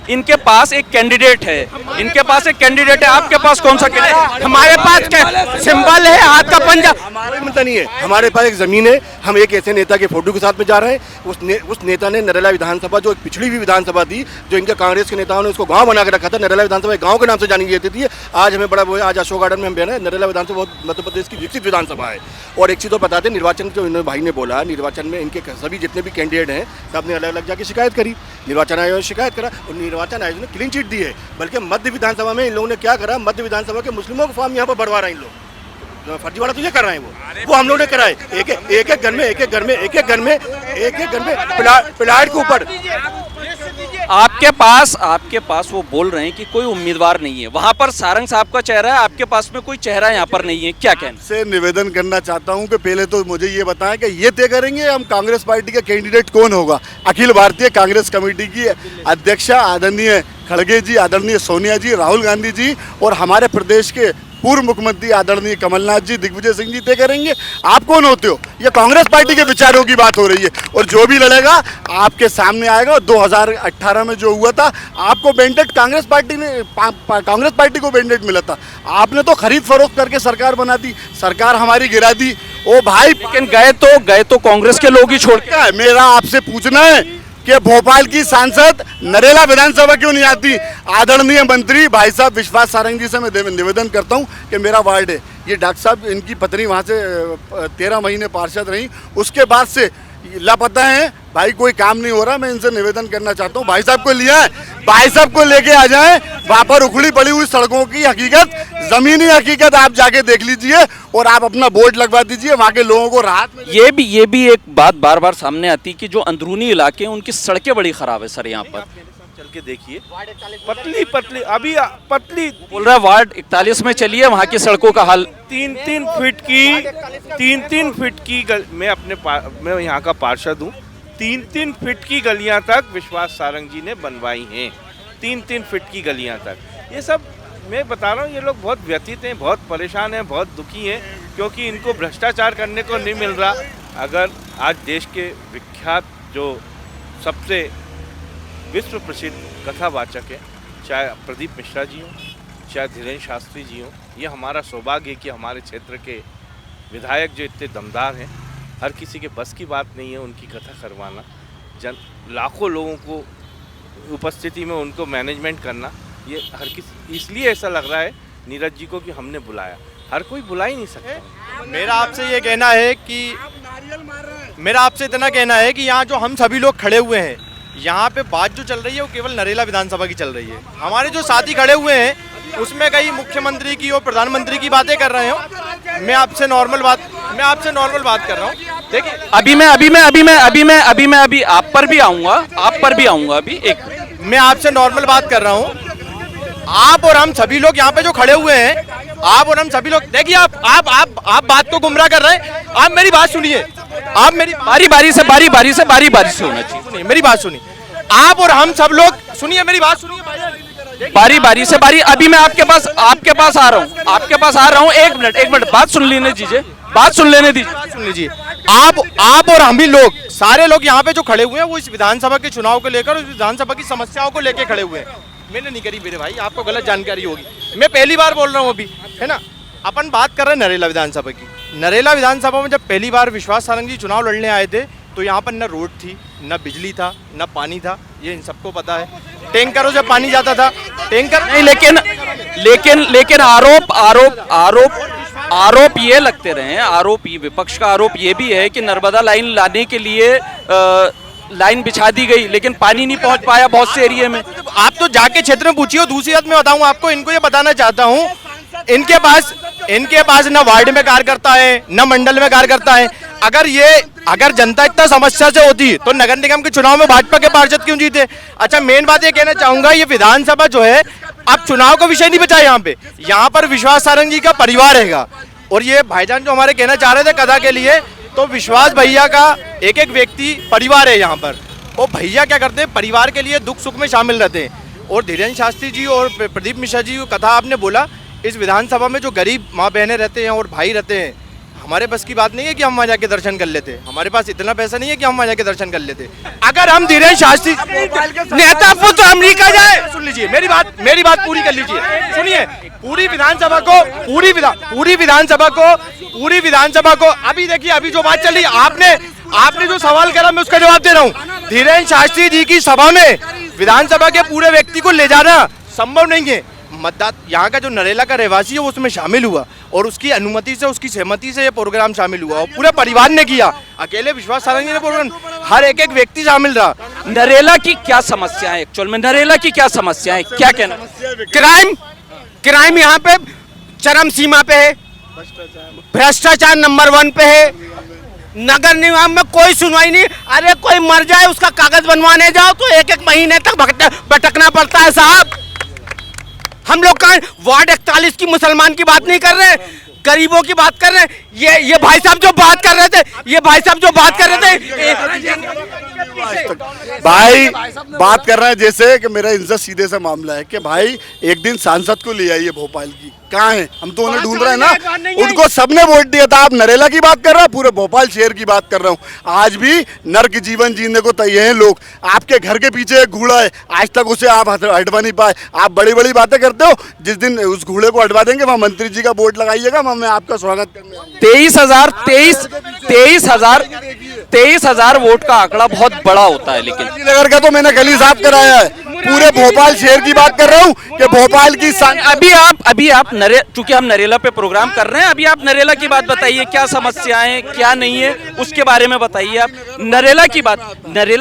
इनके पास एक कैंडिडेट है, इनके पास एक कैंडिडेट है। आपके पास कौन सा कैंडिडेट? हमारे पास सिंबल है हाथ का पंजा। हमारे मिलता नहीं है। हमारे पास एक जमीन है, हम एक ऐसे नेता के फोटो के साथ में जा रहे हैं। उस नेता ने नरेला विधानसभा, जो एक पिछड़ी हुई विधानसभा थी, जो इनके कांग्रेस के नेताओं ने उसको गांव बना के रखा था। नरेला विधानसभा गांव के नाम से जानी जाती थी। आज हमें बड़ा वो है, आज अशोक गार्डन में हम बहना है। नरेला विधानसभा बहुत मध्य प्रदेश की विकसित विधानसभा है। और एक चीज़ तो बताते, निर्वाचन जो इन्होंने भाई ने बोला, निर्वाचन में इनके सभी जितने भी कैंडिडेट हैं सब ने अलग अलग जाके शिकायत करी। निर्वाचन आयोग ने शिकायत करा और निर्वाचन आयोग ने क्लीन चिट दी है। बल्कि मध्य विधानसभा में इन लोगों ने क्या करा, मध्य विधानसभा के मुस्लिमों को फॉर्म यहाँ पर बढ़वा रहे हैं इन लोग। फर्जी वाला तो ये कर रहे हैं, वो हम लोगों ने कराए। एक एक घर में प्लाट के ऊपर। आपके पास वो बोल रहे हैं कि कोई उम्मीदवार नहीं है। वहां पर सारंग साहब का चेहरा है, आपके पास में कोई चेहरा यहाँ पर नहीं है। क्या कहना? से निवेदन करना चाहता हूं कि पहले तो मुझे ये बताएं कि ये तय करेंगे हम कांग्रेस पार्टी का कैंडिडेट कौन होगा। अखिल भारतीय कांग्रेस कमेटी की अध्यक्षा आदरणीय खड़गे जी, आदरणीय सोनिया जी, राहुल गांधी जी और हमारे प्रदेश के पूर्व मुख्यमंत्री आदरणीय कमलनाथ जी, दिग्विजय सिंह जी तय करेंगे। आप कौन होते हो? ये कांग्रेस पार्टी के विचारों की बात हो रही है और जो भी लड़ेगा आपके सामने आएगा। 2018 में जो हुआ था, आपको मैंडेट कांग्रेस पार्टी को मैंडेट मिला था। आपने तो खरीद फरोख्त करके सरकार बना दी, सरकार हमारी गिरा दी। ओ भाई, लेकिन गए तो कांग्रेस के लोग ही छोड़ के। मेरा आपसे पूछना है कि भोपाल की सांसद नरेला विधानसभा क्यों नहीं आती? आदरणीय मंत्री भाई साहब विश्वास सारंग जी से मैं निवेदन करता हूं कि मेरा वार्ड है, ये डॉक्टर साहब, इनकी पत्नी वहां से 13 महीने पार्षद रही, उसके बाद से लापता हैं भाई, कोई काम नहीं हो रहा। मैं इनसे निवेदन करना चाहता हूँ, भाई साहब को लिया है, भाई साहब को लेके आ जाएं। वहाँ पर उखड़ी पड़ी हुई सड़कों की हकीकत, जमीनी हकीकत आप जाके देख लीजिए और आप अपना बोर्ड लगवा दीजिए, वहाँ के लोगों को राहत मिले। ये भी एक बात बार बार सामने आती है कि जो अंदरूनी इलाके हैं उनकी सड़कें बड़ी खराब है सर यहाँ पर। चल के देखिए, पतली पतली अभी पतली बोल रहा है वार्ड 41 में चलिए, वहाँ की सड़कों का हाल 3-3 फीट की मैं यहाँ का पार्षद हूँ। 3-3 फीट की गलियाँ तक विश्वास सारंग जी ने बनवाई हैं। 3-3 फीट की गलियाँ तक। ये सब मैं बता रहा हूँ, ये लोग बहुत व्यथित हैं, बहुत परेशान हैं, बहुत दुखी हैं, क्योंकि इनको भ्रष्टाचार करने को नहीं मिल रहा। अगर आज देश के विख्यात जो सबसे विश्व प्रसिद्ध कथावाचक है, चाहे प्रदीप मिश्रा जी हों, चाहे धीरेन्द्र शास्त्री जी हों, ये हमारा सौभाग्य है कि हमारे क्षेत्र के विधायक जो इतने दमदार हैं, हर किसी के बस की बात नहीं है उनकी कथा करवाना। लाखों लोगों को उपस्थिति में उनको मैनेजमेंट करना, ये हर किसी, इसलिए ऐसा लग रहा है नीरज जी को कि हमने बुलाया। हर कोई बुला ही नहीं सकता। मेरा आपसे ये कहना है कि मेरा आपसे इतना कहना है कि यहाँ जो हम सभी लोग खड़े हुए हैं, यहाँ पे बात जो चल रही है वो केवल नरेला विधानसभा की चल रही है। हमारे जो साथी खड़े हुए हैं उसमें कई मुख्यमंत्री की और प्रधानमंत्री की बातें कर रहे हो। मैं आपसे नॉर्मल बात कर रहा हूँ। देखिए, अभी आप पर भी आऊंगा, अभी एक मैं आपसे नॉर्मल बात कर रहा हूँ। आप और हम सभी लोग यहाँ पे जो खड़े हुए हैं, आप और हम सभी लोग, देखिए आप बात को गुमराह कर रहे हैं। आप मेरी बात सुनिए, आप मेरी बारी से होना चाहिए। सुनिए मेरी बात सुनिए, आप और हम सब लोग सुनिए मेरी बात सुनिए। बारी से अभी मैं आपके पास आ रहा हूँ। एक मिनट बात सुन लेने दीजिए। सुन लीजिए। आप और हम ही लोग, सारे लोग यहाँ पे जो खड़े हुए हैं वो इस विधानसभा के चुनाव को लेकर, इस विधानसभा की समस्याओं को लेकर खड़े हुए हैं। मैंने नहीं करी मेरे भाई, आपको गलत जानकारी होगी। मैं पहली बार बोल रहा हूँ अभी, है ना। अपन बात कर रहे हैं नरेला विधानसभा की। नरेला विधानसभा में जब पहली बार विश्वास सारंग जी चुनाव लड़ने आए थे तो यहाँ पर न रोड थी, न बिजली था, न पानी था। ये इन सबको पता है। टैंकरों से पानी जाता था, टैंकर नहीं। लेकिन आरोप ये लगते रहे हैं। विपक्ष का आरोप ये भी है कि नर्मदा लाइन लाने के लिए लाइन बिछा दी गई, लेकिन पानी नहीं पहुंच पाया बहुत से एरिया में। आप तो जाके क्षेत्र में पूछिए। दूसरी बात मैं बताऊं आपको, इनको ये बताना चाहता हूं, इनके पास न वार्ड में कार्यकर्ता है, न मंडल में कार्यकर्ता है। अगर जनता इतना समस्या से होती तो नगर निगम के चुनाव में भाजपा के पार्षद क्यों जीते? अच्छा, मेन बात ये कहना चाहूंगा, ये विधानसभा जो है अब चुनाव का विषय नहीं बचा। यहाँ पर विश्वास सारंग जी का परिवार रहेगा। और ये भाईजान जो हमारे कहना चाह रहे थे कथा के लिए, तो विश्वास भैया का एक व्यक्ति परिवार है यहाँ पर। वो भैया क्या करते हैं, परिवार के लिए दुख सुख में शामिल रहते हैं। और धीरेन्द्र शास्त्री जी और प्रदीप मिश्रा जी की कथा आपने बोला, इस विधानसभा में जो गरीब माँ बहनें रहते हैं और भाई रहते हैं, हमारे बस की बात नहीं है कि हम वहाँ जाके दर्शन कर लेते। हमारे पास इतना पैसा नहीं है कि हम वहाँ जाके दर्शन कर लेते। अगर हम धीरेन्द्र शास्त्री नेता पुत्र अमेरिका जाए, सुन लीजिए मेरी बात पूरी कर लीजिए। सुनिए, पूरी विधानसभा को अभी देखिए, अभी जो बात चल रही, आपने जो सवाल करा मैं उसका जवाब दे रहा हूँ। धीरेन्द्र शास्त्री जी की सभा में विधानसभा के पूरे व्यक्ति को ले जाना संभव नहीं है। यहाँ का जो नरेला का रहवासी है वो उसमें शामिल हुआ और उसकी अनुमति से, उसकी सहमति से ये प्रोग्राम शामिल हुआ और पूरे परिवार ने किया। अकेले विश्वास सारंग जी ने प्रोग्राम, हर एक व्यक्ति शामिल रहा। नरेला की क्या समस्या है एक्चुअल में? नरेला की क्या समस्या है, क्या कहना? क्राइम यहाँ पे चरम सीमा पे है, भ्रष्टाचार नंबर 1 पे है। नगर निगम में कोई सुनवाई नहीं। अरे कोई मर जाए उसका कागज बनवाने जाओ तो एक महीने तक भटकना पड़ता है साहब। हम लोग का वार्ड 41 की मुसलमान की बात नहीं कर रहे, गरीबों की बात कर रहे हैं। ये भाई साहब जो बात कर रहे थे, भाई बात कर रहे हैं जैसे कि मेरा इनसे सीधे सा मामला है कि भाई एक दिन सांसद को ले आइए भोपाल की। कहाँ है? हम तो उन्हें ढूंढ रहे हैं ना, उनको सबने वोट दिया था। आप नरेला की बात कर रहे हैं, पूरे भोपाल शहर की बात कर रहा हूँ। आज भी नर्क जीवन जीने को तैयार हैं लोग। आपके घर के पीछे एक घोड़ा है, आज तक उसे आप हटवा नहीं पाए। आप बड़ी बड़ी बातें करते हो, जिस दिन उस घोड़े को हटवा देंगे वहाँ मंत्री जी का बोर्ड लगाइएगा, मैं आपका स्वागत करने। 23,000 वोट का आंकड़ा बहुत बड़ा होता है, लेकिन नगर का तो मैंने कल ही साफ कराया है। पूरे भोपाल शहर की बात कर रहा हूँ कि भोपाल की अभी आप चूंकि हम नरेला पे प्रोग्राम कर रहे हैं, अभी आप नरेला की बात बताइए, क्या समस्याएं क्या नहीं है उसके बारे में बताइए। आप नरेला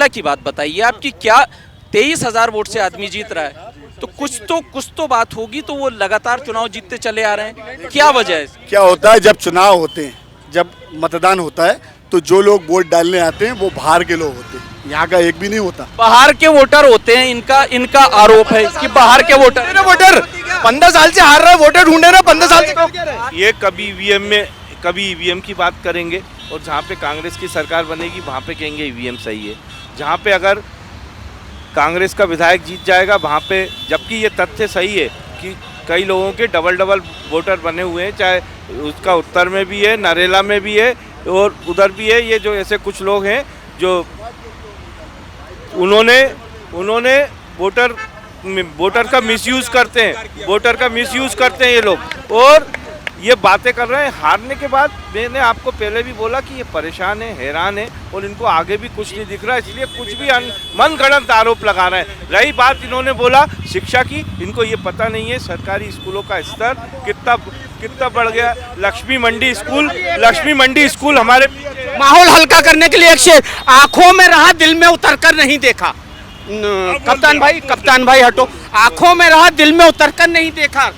की बात बताइए आपकी, क्या 23,000 वोट से आदमी जीत रहा है, तो कुछ तो बात होगी। तो वो लगातार चुनाव जीतते चले आ रहे हैं, क्या वजह है? क्या होता है, जब चुनाव होते हैं, जब मतदान होता है, तो जो लोग वोट डालने आते हैं वो बाहर के लोग होते हैं, यहाँ का एक भी नहीं होता। बाहर के वोटर होते हैं, इनका आरोप है कि बाहर के वोटर 15 साल से हार रहा है, वोटर ढूंढे रहे 15 साल से। ये कभी ईवीएम की बात करेंगे और जहाँ पे कांग्रेस की सरकार बनेगी वहाँ पे कहेंगे ईवीएम सही है। जहाँ पे अगर कांग्रेस का विधायक जीत जाएगा वहाँ पे, जबकि ये तथ्य सही है कि कई लोगों के डबल वोटर बने हुए हैं, चाहे उसका उत्तर में भी है, नरेला में भी है और उधर भी है। ये जो ऐसे कुछ लोग हैं जो उन्होंने वोटर का मिसयूज़ करते हैं, ये लोग, और ये बातें कर रहे हैं। हारने के बाद मैंने आपको पहले भी बोला कि ये परेशान है, हैरान है और इनको आगे भी कुछ नहीं दिख रहा, इसलिए कुछ भी मनगढ़ंत आरोप लगा रहे हैं। रही बात इन्होंने बोला शिक्षा की, इनको ये पता नहीं है सरकारी स्कूलों का स्तर कितना बढ़ गया। लक्ष्मी मंडी स्कूल हमारे माहौल हल्का करने के लिए एक शेर, आंखों में रहा दिल में उतर कर नहीं देखा। कप्तान भाई हटो, आंखों में रहा दिल में उतर कर नहीं देखा।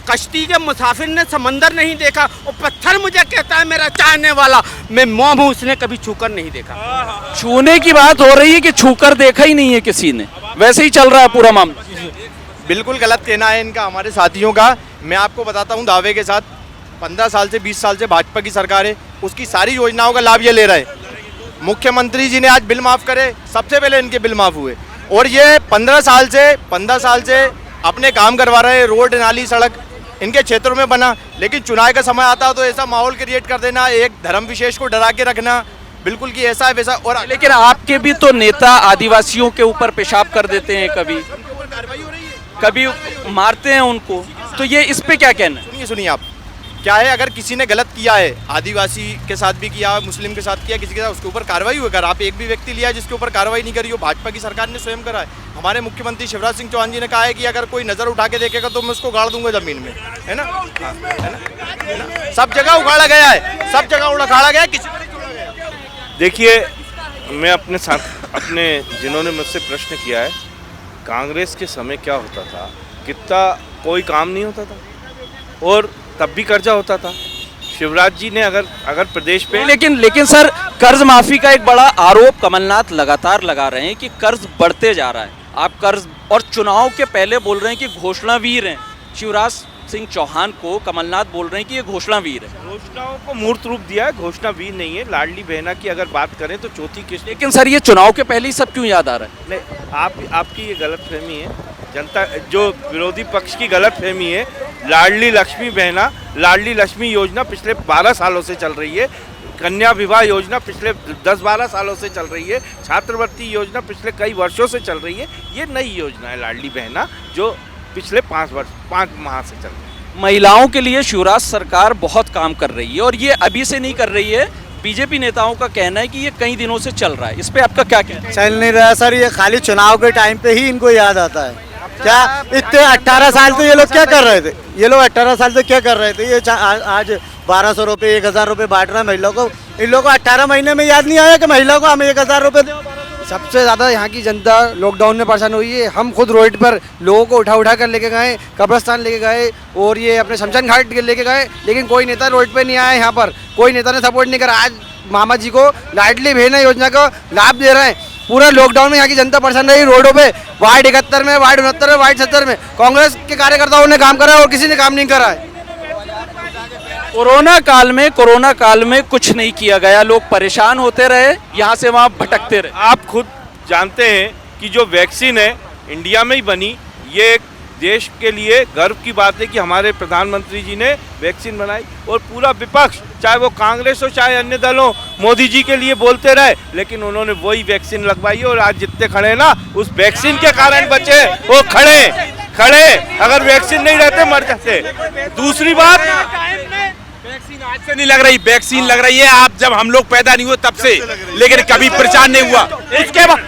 कश्ती के मुसाफिर ने समंदर नहीं देखा, और पत्थर मुझे कहता है मेरा चाहने वाला, मैं मौम हूँ, उसने कभी छूकर नहीं देखा। छूने की बात हो रही है कि छूकर देखा ही नहीं है किसी ने, वैसे ही चल रहा है पूरा मामला। बिल्कुल गलत कहना है इनका, हमारे साथियों का। मैं आपको बताता हूँ दावे के साथ, 15 साल से 20 साल से भाजपा की सरकार है, उसकी सारी योजनाओं का लाभ ये ले रहा है। मुख्यमंत्री जी ने आज बिल माफ़ करे, सबसे पहले इनके बिल माफ़ हुए, और ये 15 साल से अपने काम करवा रहे हैं। रोड नाली सड़क इनके क्षेत्रों में बना, लेकिन चुनाव का समय आता तो ऐसा माहौल क्रिएट कर देना, एक धर्म विशेष को डरा के रखना, बिल्कुल कि ऐसा है वैसा। और लेकिन आपके भी तो नेता आदिवासियों के ऊपर पेशाब कर देते हैं, कभी मारते हैं उनको, तो ये इस पे क्या कहना है? सुनिए आप, क्या है, अगर किसी ने गलत किया है, आदिवासी के साथ भी किया, मुस्लिम के साथ किया, किसी के साथ, उसके ऊपर कार्रवाई हुई। अगर आप एक भी व्यक्ति लिया जिसके ऊपर कार्रवाई नहीं करी हो, भाजपा की सरकार ने स्वयं करा है। हमारे मुख्यमंत्री शिवराज सिंह चौहान जी ने कहा है कि अगर कोई नजर उठा के देखेगा तो मैं उसको गाड़ दूंगा जमीन में, है ना? सब जगह उखाड़ा गया है, सब जगह उखाड़ा गया है, किसी देखिए, मैं अपने जिन्होंने मुझसे प्रश्न किया है, कांग्रेस के समय क्या होता था, कितना कोई काम नहीं होता था और तब भी कर्जा होता था। शिवराज जी ने अगर प्रदेश पे, लेकिन सर, कर्ज माफी का एक बड़ा आरोप कमलनाथ लगातार लगा रहे हैं कि कर्ज बढ़ते जा रहा है। आप कर्ज, और चुनाव के पहले बोल रहे हैं कि घोषणावीर हैं। शिवराज सिंह चौहान को कमलनाथ बोल रहे हैं कि ये घोषणावीर है। घोषणाओं को मूर्त रूप दिया है, घोषणावीर नहीं है। लाडली बहना की अगर बात करें तो चौथी किस्त। लेकिन सर, ये चुनाव के पहले ही सब क्यों याद आ रहा है? नहीं, आपकी ये गलतफहमी है, जनता जो विरोधी पक्ष की गलतफहमी है। लाडली लक्ष्मी योजना पिछले 12 सालों से चल रही है। कन्या विवाह योजना पिछले 10-12 सालों से चल रही है। छात्रवृत्ति योजना पिछले कई वर्षों से चल रही है। ये नई योजना है लाडली बहना, जो पिछले 5 माह से चल रही है। महिलाओं के लिए शिवराज सरकार बहुत काम कर रही है, और ये अभी से नहीं कर रही है। बीजेपी नेताओं का कहना है कि ये कई दिनों से चल रहा है। इस पे आपका क्या कहना है? चल नहीं रहा सर, ये खाली चुनाव के टाइम पे ही इनको याद आता है। क्या इतने 18 साल से ये लोग क्या कर रहे थे? ये लोग 18 साल से क्या कर रहे थे? ये आज 1200 रुपये 1000 रुपये बांट रहा है महिलाओं को। इन लोगों को 18 महीने में याद नहीं आया कि महिलाओं को हमें 1000 रुपये दें। सबसे ज़्यादा यहाँ की जनता लॉकडाउन में परेशान हुई है। हम खुद रोड पर लोगों को उठा कर लेके गए, कब्रस्तान लेके गए और ये अपने शमशान घाट लेके गए, लेकिन कोई नेता रोड पे नहीं आया। यहाँ पर कोई नेता ने सपोर्ट नहीं करा। आज मामा जी को लाडली बहना योजना का लाभ दे रहे हैं। पूरा लॉकडाउन में यहाँ की जनता परेशान रही रोडों पे। वार्ड 71 में, वार्ड 69 में, वार्ड 70 में कांग्रेस के कार्यकर्ताओं ने काम करा और किसी ने काम नहीं करा है। कोरोना काल में कुछ नहीं किया गया, लोग परेशान होते रहे, यहाँ से वहाँ भटकते रहे। आप खुद जानते हैं कि जो वैक्सीन है इंडिया में ही बनी। ये एक देश के लिए गर्व की बात है कि हमारे प्रधानमंत्री जी ने वैक्सीन बनाई, और पूरा विपक्ष, चाहे वो कांग्रेस हो चाहे अन्य दल हो, मोदी जी के लिए बोलते रहे, लेकिन उन्होंने वही वैक्सीन लगवाई और आज जितने खड़े ना उस वैक्सीन के कारण बचे। वो खड़े अगर वैक्सीन नहीं रहते मर जाते। दूसरी बात, वैक्सीन आज से नहीं लग रही, वैक्सीन लग रही है आप जब हम लोग पैदा नहीं हुए तब से, लेकिन कभी प्रचार नहीं हुआ। इसके बाद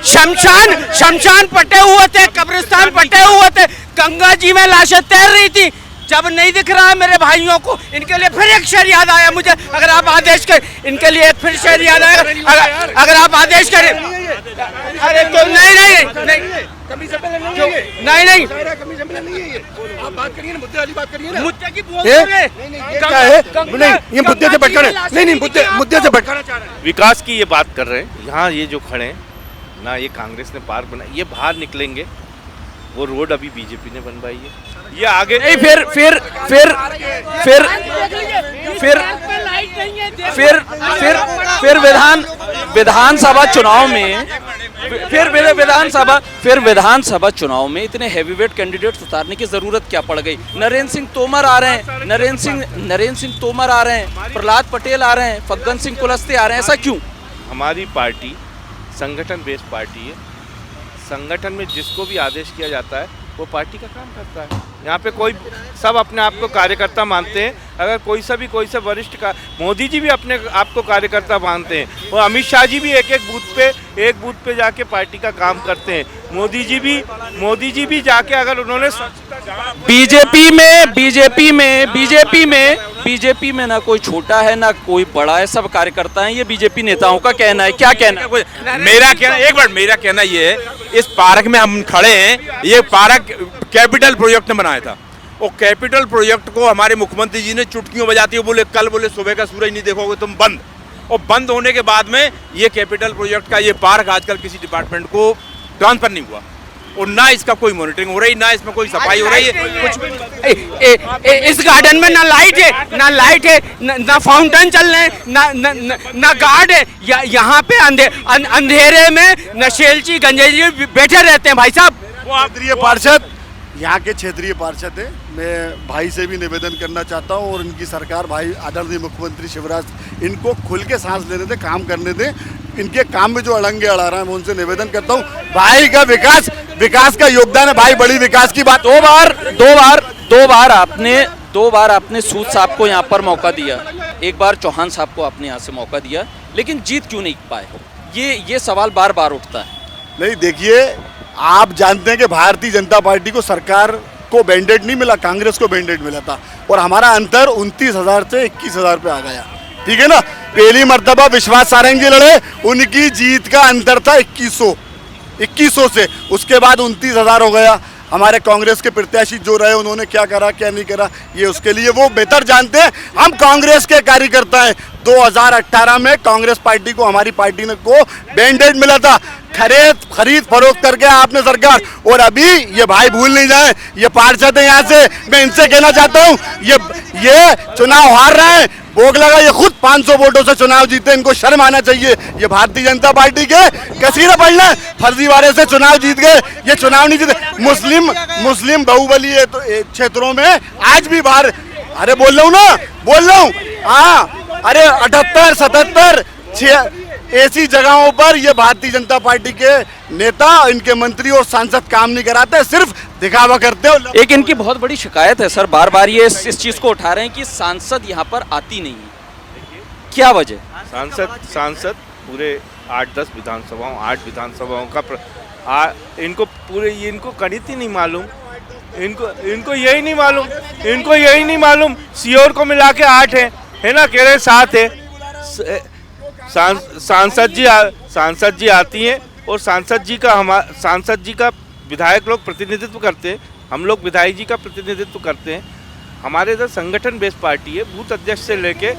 शमशान पटे हुए थे, कब्रिस्तान पटे हुए थे, गंगा जी में लाशें तैर रही थी। जब नहीं दिख रहा है मेरे भाइयों को, इनके लिए फिर एक शेर याद आया मुझे, अगर आप आदेश करें, इनके लिए एक फिर शेर याद आया, अगर आप आदेश करें। अरे तो नहीं आप बात करिए ना, मुद्दे वाली बात करिए ना। मुद्दे की क्या है? नहीं, ये मुद्दे से भटका रहे हैं। नहीं, मुद्दे से भटकाना चाह रहे हैं। विकास की ये बात कर रहे हैं। यहाँ ये जो खड़े हैं ना, ये कांग्रेस ने पार्क बनाया, ये बाहर निकलेंगे, वो रोड अभी बीजेपी ने बनवाई है, ये आगे नहीं फिर विधानसभा चुनाव में विधानसभा चुनाव में इतने हैवीवेट कैंडिडेट्स उतारने की जरूरत क्या पड़ गई? नरेंद्र सिंह तोमर आ रहे हैं, नरेंद्र सिंह तोमर आ रहे हैं, प्रहलाद पटेल आ रहे हैं, फग्गन सिंह कुलस्ते आ रहे हैं, ऐसा क्यों? हमारी पार्टी संगठन बेस्ड पार्टी है। संगठन में जिसको भी आदेश किया जाता है वो पार्टी का काम करता है। यहाँ पे कोई सब अपने आप को कार्यकर्ता मानते हैं। अगर कोई सा वरिष्ठ का, मोदी जी भी अपने आप को कार्यकर्ता मानते हैं, और अमित शाह जी भी एक बूथ पे जाके पार्टी का काम करते हैं। मोदी जी भी जाके, अगर उन्होंने बीजेपी में ना कोई छोटा है ना कोई बड़ा है, सब कार्यकर्ता हैं, ये बीजेपी नेताओं का कहना है। क्या कहना है? मेरा कहना ये है, इस पार्क में हम खड़े हैं, ये पार्क कैपिटल प्रोजेक्ट ने बनाया था, और कैपिटल प्रोजेक्ट को हमारे मुख्यमंत्री जी ने चुटकियों बजाती हुए बोले सुबह का सूरज नहीं देखोगे तुम बंद, और बंद होने के बाद में ये कैपिटल प्रोजेक्ट का ये पार्क आजकल किसी डिपार्टमेंट को ट्रांसफर नहीं हुआ, और ना इसका कोई मॉनिटरिंग हो रही, ना इसमें कोई सफाई हो रही है, कुछ भी। इस गार्डन में ना लाइट है, ना फाउंटेन चल रहे हैं, ना गार्ड है। यहाँ पे अंधेरे में नशेलची गंजेजी बैठे रहते हैं भाई साहब। वो आप पार्षद, यहाँ के क्षेत्रीय पार्षद है। मैं भाई से भी निवेदन करना चाहता हूँ, और इनकी सरकार, भाई आदरणीय मुख्यमंत्री शिवराज, इनको खुल के सांस लेने दें, काम करने दें। इनके काम में जो अड़ंगे अड़ा रहा है, मैं उनसे निवेदन करता हूँ, भाई का विकास का योगदान है भाई, बड़ी विकास की बात। दो बार आपने सूद साहब को यहाँ पर मौका दिया, एक बार चौहान साहब को आपने यहाँ से मौका दिया, लेकिन जीत क्यों नहीं पाए? ये सवाल बार बार उठता है। नहीं, देखिए, आप जानते हैं कि भारतीय जनता पार्टी को सरकार को बैंडेड नहीं मिला, कांग्रेस को बैंडेड मिला था, और हमारा अंतर 29,000 से 21,000 पे आ गया। ठीक है ना? पहली मर्तबा विश्वास सारंग जी लड़े, उनकी जीत का अंतर था 2100 से, उसके बाद 29,000 हो गया। हमारे कांग्रेस के प्रत्याशी जो रहे, उन्होंने क्या करा क्या नहीं करा, ये उसके लिए वो बेहतर जानते हैं। हम कांग्रेस के कार्यकर्ता हैं। 2018 में कांग्रेस पार्टी को, हमारी पार्टी ने को बैंडेड मिला था, खरीद फरोख्त करके आपने सरकार, और अभी ये भाई भूल नहीं जाए, ये पार्षद है यहाँ से, मैं इनसे कहना चाहता हूँ, ये चुनाव हार रहे हैं, भोग लगा, ये खुद 500 वोटों से चुनाव जीते, इनको शर्म आना चाहिए। ये भारतीय जनता पार्टी के कसीरा पढ़ना, फर्जीवाड़े से चुनाव जीत गए, ये चुनाव नहीं जीते। मुस्लिम बाहुबली तो क्षेत्रों में आज भी बाहर, अरे बोल रहा हूँ हाँ, अरे 78, 77 ऐसी जगहों पर ये भारतीय जनता पार्टी के नेता, इनके मंत्री और सांसद काम नहीं कराते, सिर्फ दिखावा करते हो। एक इनकी बहुत बड़ी शिकायत है सर, बार बार ये इस चीज को उठा रहे हैं कि सांसद यहाँ पर आती नहीं है, क्या वजह? सांसद पूरे 8-10 विधानसभाओं, 8 विधानसभाओं का इनको गणित ही नहीं मालूम, इनको यही नहीं मालूम, सीओर को मिला के 8 है ना, कह रहे 7 है। सांसद जी आती हैं, और सांसद जी का विधायक लोग प्रतिनिधित्व करते हैं, हम लोग विधायक जी का प्रतिनिधित्व करते हैं। हमारे इधर संगठन बेस्ड पार्टी है, बूथ अध्यक्ष से लेके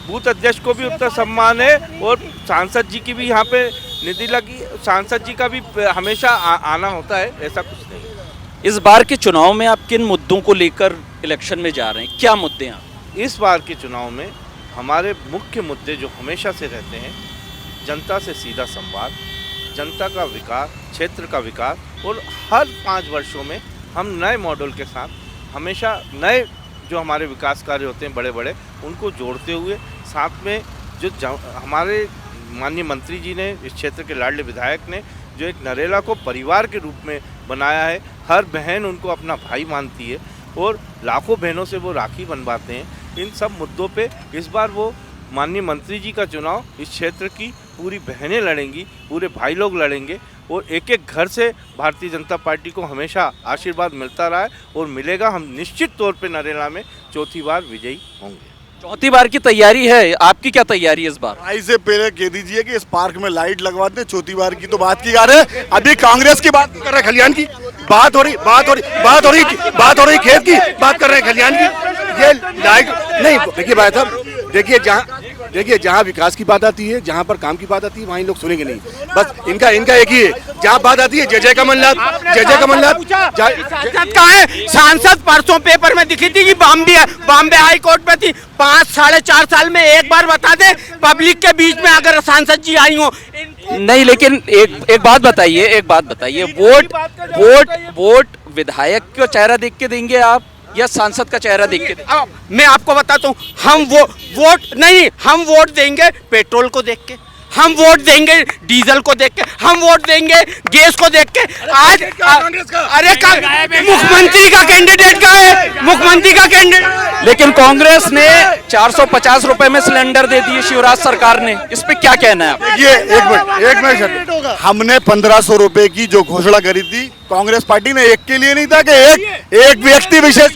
बूथ अध्यक्ष को भी उतना सम्मान है, और सांसद जी की भी यहाँ पे निधि लगी, सांसद जी का भी हमेशा आना होता है, ऐसा कुछ नहीं। इस बार के चुनाव में आप किन मुद्दों को लेकर इलेक्शन में जा रहे हैं, क्या मुद्दे हैं? इस बार के चुनाव में हमारे मुख्य मुद्दे जो हमेशा से रहते हैं, जनता से सीधा संवाद, जनता का विकास, क्षेत्र का विकास, और हर 5 वर्षों में हम नए मॉडल के साथ हमेशा नए जो हमारे विकास कार्य होते हैं बड़े बड़े, उनको जोड़ते हुए, साथ में जो हमारे माननीय मंत्री जी ने, इस क्षेत्र के लाडले विधायक ने जो एक नरेला को परिवार के रूप में बनाया है, हर बहन उनको अपना भाई मानती है, और लाखों बहनों से वो राखी बनवाते हैं। इन सब मुद्दों पे इस बार वो माननीय मंत्री जी का चुनाव इस क्षेत्र की पूरी बहनें लड़ेंगी, पूरे भाई लोग लड़ेंगे और एक एक घर से भारतीय जनता पार्टी को हमेशा आशीर्वाद मिलता रहा है और मिलेगा। हम निश्चित तौर पे नरेला में चौथी बार विजयी होंगे। चौथी बार की तैयारी है, आपकी क्या तैयारी है इस बार? आई से पहले कह दीजिए कि इस पार्क में लाइट लगवा दे, चौथी बार की तो बात की जा रहे हैं, अभी कांग्रेस की बात कर रहे हैं, खलियान की बात हो रही खेत की बात कर रहे हैं, खलियान की ये लाइट नहीं। देखिए भाई साहब, देखिए जहाँ विकास की बात आती है, जहाँ पर काम की बात आती है, वहीं लोग सुनेंगे नहीं। बस इनका एक ही है, जहाँ बात आती है जय कमलनाथ। कहाँ है सांसद? परसों पेपर में दिखी थी कि बॉम्बे हाई कोर्ट में थी। 5-4.5 साल में एक बार बता दे पब्लिक के बीच में अगर सांसद जी आई हो। नहीं, लेकिन एक बात बताइए, वोट विधायक का चेहरा देख के देंगे आप या सांसद का चेहरा देख के? मैं आपको बताता हूँ, हम वोट देंगे पेट्रोल को देख के, हम वोट देंगे डीजल को देख के, हम वोट देंगे गैस को देख के। आज अरे मुख्यमंत्री का कैंडिडेट का है, मुख्यमंत्री का कैंडिडेट। लेकिन कांग्रेस ने 450 रुपए में सिलेंडर दे दिए शिवराज सरकार ने, इस पे क्या कहना है आप? ये एक मिनट, हमने 1500 रुपए की जो घोषणा करी थी कांग्रेस पार्टी ने, एक के लिए नहीं था कि एक व्यक्ति विशेष,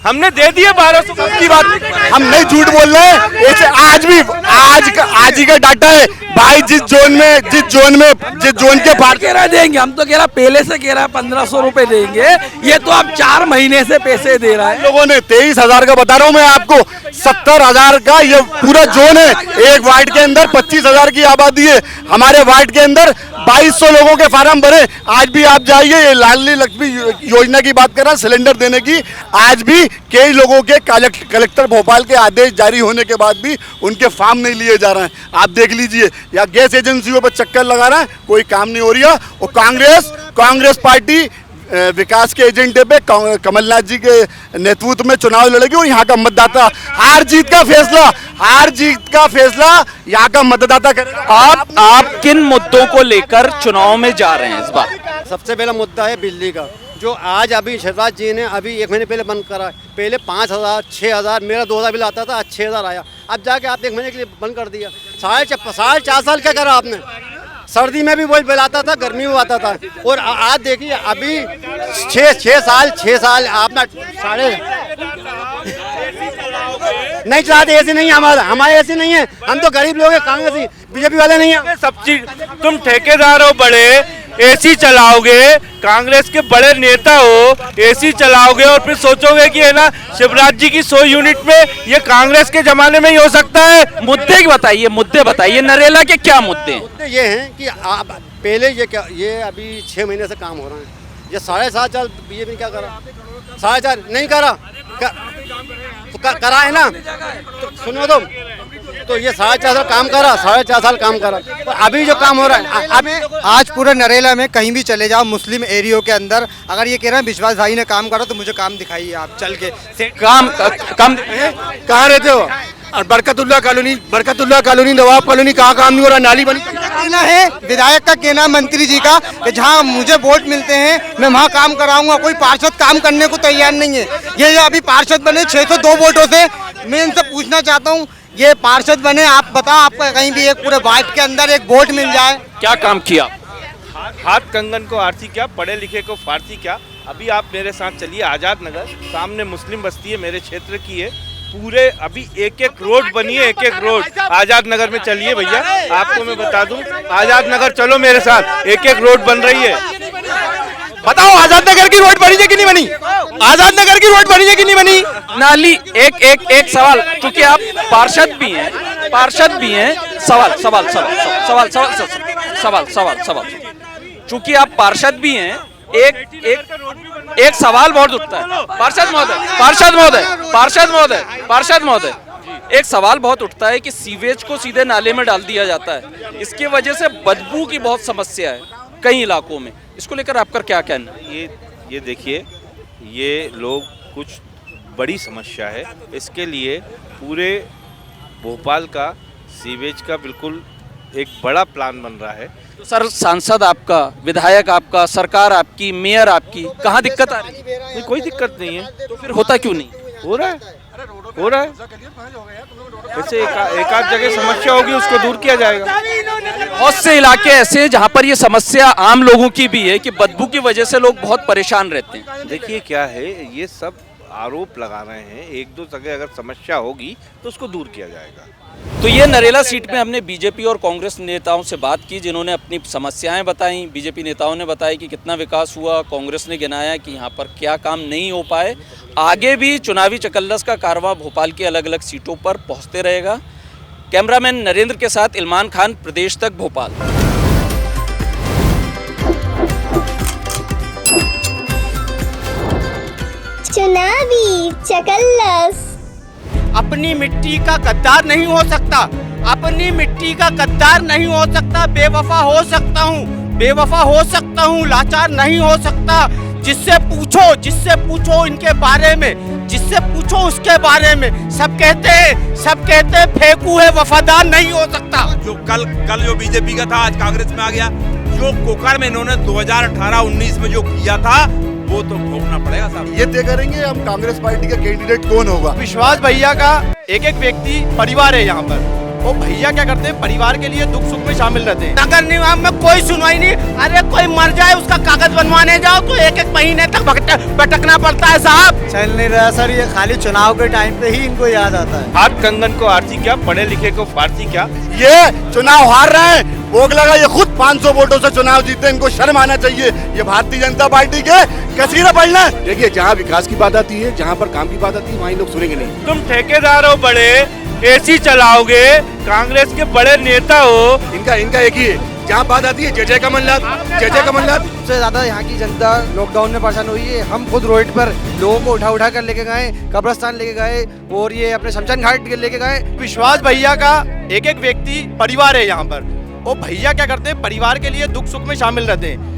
हमने दे दिए 1200 की बात। हम नहीं झूठ बोल रहे हैं। ऐसे आज ही का डाटा है भाई, जिस जोन के पार्टी कह रहा देंगे, हम तो कह रहा पहले से कह रहा 1500 रुपए देंगे, ये तो अब 4 महीने से पैसे दे रहा है। लोगों ने 23,000 का बता रहा हूँ मैं आपको, 70,000 का ये पूरा जोन है। एक वार्ड के अंदर 25,000 की आबादी है, हमारे वार्ड के अंदर 2200 लोगों के फार्म भरे। आज भी आप जाइए, ये लाडली लक्ष्मी योजना की बात कर रहा है, सिलेंडर देने की, आज भी कई लोगों के कलेक्टर भोपाल के आदेश जारी होने के बाद भी उनके फार्म नहीं लिए जा रहे हैं। आप देख लीजिए, या गैस एजेंसियों पर चक्कर लगा रहा है, कोई काम नहीं हो रही है। और कांग्रेस पार्टी विकास के एजेंडे पे कमलनाथ जी के नेतृत्व में चुनाव लड़ेगी और यहाँ का मतदाता हार जीत का फैसला यहाँ का मतदाता करेगा। आप किन मुद्दों को लेकर चुनाव में जा रहे हैं इस बार? सबसे पहला मुद्दा है बिजली का, जो आज अभी शिवराज जी ने अभी 1 महीने पहले बंद करा है। पहले 5,000 6,000, मेरा 2,000 बिल आता था, आज 6,000 आया। अब जाके आप 1 महीने के लिए बंद कर दिया। 4.5 साल क्या करा आपने? सर्दी में भी वही बिल आता था, गर्मी में आता था। और आज देखिए अभी 6 साल आपने नहीं चलाते। ऐसे नहीं, हमारे ऐसे नहीं है, हम तो गरीब लोग हैं, कांग्रेसी बीजेपी वाले नहीं है। सब चीज तुम ठेकेदार हो, बड़े एसी चलाओगे, कांग्रेस के बड़े नेता हो, एसी चलाओगे और फिर सोचोगे कि है ना शिवराज जी की 100 यूनिट में ये कांग्रेस के जमाने में ही हो सकता है। मुद्दे बताइए नरेला के क्या मुद्दे हैं? मुद्दे ये हैं कि आप पहले ये अभी 6 महीने से काम हो रहा है। ये 7.5 साल बीजेपी क्या करा? 4.5 नहीं करा, करा है ना, तो सुनो तो ये 4.5 साल काम करा, 4.5 साल काम करा। तो अभी जो काम हो रहा है, अभी आज पूरे नरेला में कहीं भी चले जाओ मुस्लिम एरियो के अंदर, अगर ये कह रहे हैं विश्वास भाई ने काम करा तो मुझे काम दिखाइए आप चल के। काम कहाँ रहते हो? और बरकतुल्ला कॉलोनी नवाब कॉलोनी कहाँ काम नहीं हो रहा? नाली बनी कहना है विधायक का, कहना मंत्री जी का कि जहाँ मुझे वोट मिलते हैं मैं वहाँ काम कराऊंगा। कोई पार्षद काम करने को तैयार नहीं है। ये जो अभी पार्षद बने 602 वोटों से, मैं इनसे पूछना चाहता हूँ, ये पार्षद बने, आप बताओ आपका कहीं भी एक पूरे वार्ड के अंदर एक वोट मिल जाए? क्या काम किया? हाथ कंगन को आरती क्या, पढ़े लिखे को फारती क्या। अभी आप मेरे साथ चलिए आजाद नगर, सामने मुस्लिम बस्ती है, मेरे क्षेत्र की है। पूरे अभी एक रोड बनी है, एक रोड आजाद नगर में। चलिए भैया, आपको मैं बता दूं, आजाद नगर चलो मेरे साथ, एक रोड बन रही है। बताओ आजाद नगर की रोड बनी है कि नहीं बनी? आजाद नगर की रोड बनी है कि नहीं बनी? नाली एक सवाल, क्योंकि आप पार्षद भी हैं, सवाल चूंकि आप पार्षद भी हैं, एक सवाल बहुत उठता है। पार्षद महोदय, एक सवाल बहुत उठता है कि सीवेज को सीधे नाले में डाल दिया जाता है, इसके वजह से बदबू की बहुत समस्या है कई इलाकों में। इसको लेकर आपका क्या कहना है? ये देखिए, ये लोग कुछ बड़ी समस्या है। इसके लिए पूरे भोपाल का सीवेज का बिल्कुल एक बड़ा प्लान बन रहा है। तो सर, सांसद आपका, विधायक आपका, सरकार आपकी, मेयर आपकी, कहाँ दिक्कत आ रही है? कोई दिक्कत नहीं है। तो फिर होता क्यों नहीं? हो रहा है। हो रहा है। ऐसे एक आध जगह समस्या होगी, उसको दूर किया जाएगा। बहुत से इलाके ऐसे हैं जहाँ पर ये समस्या आम लोगों की भी है कि बदबू की वजह से लोग बहुत परेशान रहते हैं। देखिए क्या है, ये सब आरोप लगा रहे हैं। एक दो जगह अगर समस्या होगी तो उसको दूर किया जाएगा। तो ये नरेला सीट में हमने बीजेपी और कांग्रेस नेताओं से बात की, जिन्होंने अपनी समस्याएं बताई। बीजेपी नेताओं ने बताया कि कितना विकास हुआ, कांग्रेस ने गिनाया कि यहाँ पर क्या काम नहीं हो पाए। आगे भी चुनावी चकल्लस का कारवां भोपाल की अलग अलग सीटों पर पहुँचते रहेगा। कैमरामैन नरेंद्र के साथ इल्मान खान, प्रदेश तक, भोपाल। चुनावी चकल्लस। अपनी मिट्टी का गद्दार नहीं हो सकता, अपनी मिट्टी का गद्दार नहीं हो सकता। बेवफा हो सकता हूँ, बेवफा हो सकता हूँ, लाचार नहीं हो सकता। जिससे पूछो इनके बारे में, जिससे पूछो उसके बारे में। सब कहते हैं फेंकू है, वफादार नहीं हो सकता। जो कल जो बीजेपी का था आज कांग्रेस में आ गया। जो कोकर में इन्होंने 2018-19 में जो किया था वो तो भोगना पड़ेगा साहब। ये तय करेंगे हम कांग्रेस पार्टी का कैंडिडेट कौन होगा। विश्वास भैया का एक एक व्यक्ति परिवार है यहाँ पर। वो भैया क्या करते हैं, परिवार के लिए दुख सुख में शामिल रहते हैं। नगर निगम में कोई सुनवाई नहीं। अरे कोई मर जाए उसका कागज बनवाने जाओ तो एक महीने तक भटकना पड़ता है साहब। चल नहीं रहा सर, ये खाली चुनाव के टाइम पे ही इनको याद आता है। हाथ कंगन को आरती क्या, पढ़े लिखे को फारसी क्या। ये चुनाव हार रहे हैं, भोग लगा। ये खुद 500 वोटों से चुनाव जीते, इनको शर्म आना चाहिए। ये भारतीय जनता पार्टी के कसीरा पढ़ना। देखिए, जहाँ विकास की बात आती है, जहाँ पर काम की बात आती है, वहीं लोग सुनेंगे नहीं। तुम ठेकेदार हो, बड़े एसी चलाओगे, कांग्रेस के बड़े नेता हो। इनका एक ही है, जहाँ बात आती है जय कमलनाथ। सबसे ज्यादा यहाँ की जनता लॉकडाउन में परेशान हुई है। हम खुद रोड पर लोगों को उठा कर लेके गए, कब्रिस्तान लेके गए और ये अपने शमशान घाट लेके गए। विश्वास भैया का एक एक व्यक्ति परिवार है यहाँ पर। वो भैया क्या करते हैं, परिवार के लिए दुख सुख में शामिल रहते हैं।